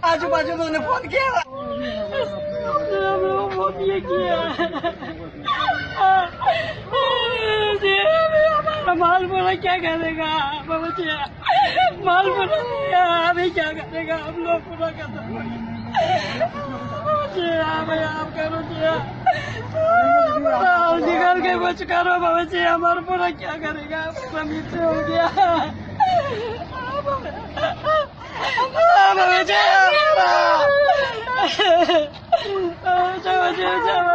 आजू बाजू में उन्हें फोन किया, फोन ये किया। हमारा माल बोला क्या करेगा बाबूजी, माल बोला अभी क्या करेगा, हम लोग पूरा खत्म हो गया। आप करो निकल के कुछ करो बाबूजी, हमारा पूरा क्या करेगा, पूरा मित्र हो गया बाबूजी।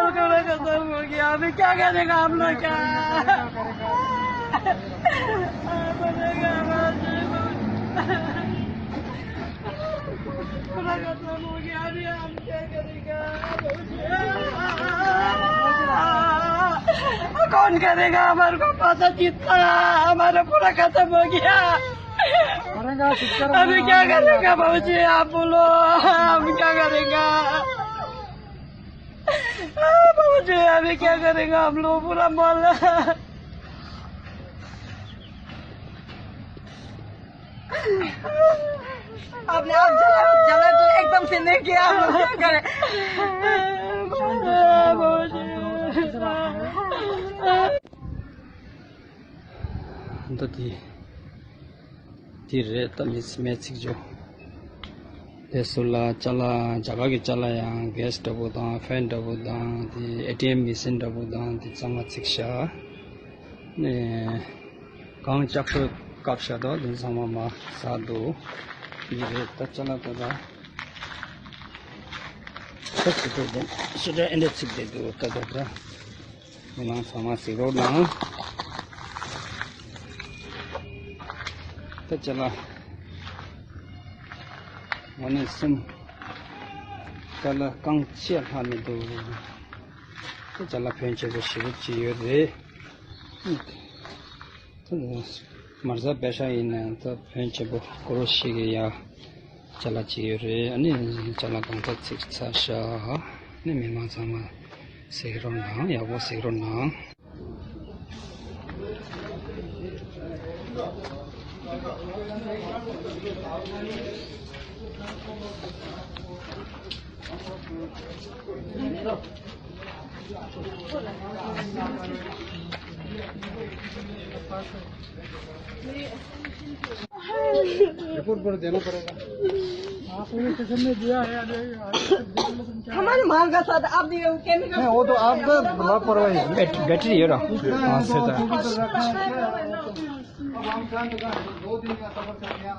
पूरा खत्म हो गया, अभी क्या करेगा हम लोग, क्या पूरा खत्म हो गया, अभी हम क्या करेगा, कौन करेगा, हमारे को पता जीतना, हमारा पूरा खत्म हो गया। अभी क्या करेगा बाबूजी, आप बोलो, हम क्या करेगा बाबूजी, अभी क्या करेगा हम लोग, पूरा माल आपने आप जला तो एकदम से नहीं किया, हम लोग क्या करें बाबूजी। धीरे तमिस मैचिक जो देसुला चला जगह की चला या gas Daboda fan Daboda ATM machine Daboda चंगा शिक्षा ने गांव चक्र काफशा दो दिन समा मा साधु धीरे तचला तदा सच तो दिन सुधा एंड सिक दे दो तदा ना समा सिरो ना तचला वने सुम चला कंग चिया हाने दो तचला फेंचे को शिव चियो दे तो मर्जा पैसा इन तो फेंचे को क्रोशी के या चला चियो रे अनि चला कंग तो शिक्षा शाह ने मेमा समा सिरो ना या वो सिरो ना रिपोर्ट पर देना पड़ेगा। आप पुलिस स्टेशन में दिया है, हमारे माल का साथ आप दिए केमिकल, वो तो आपका लापरवाही है। बैटरी है ना, हाँ से था। 2 दिन का सफर कर गया।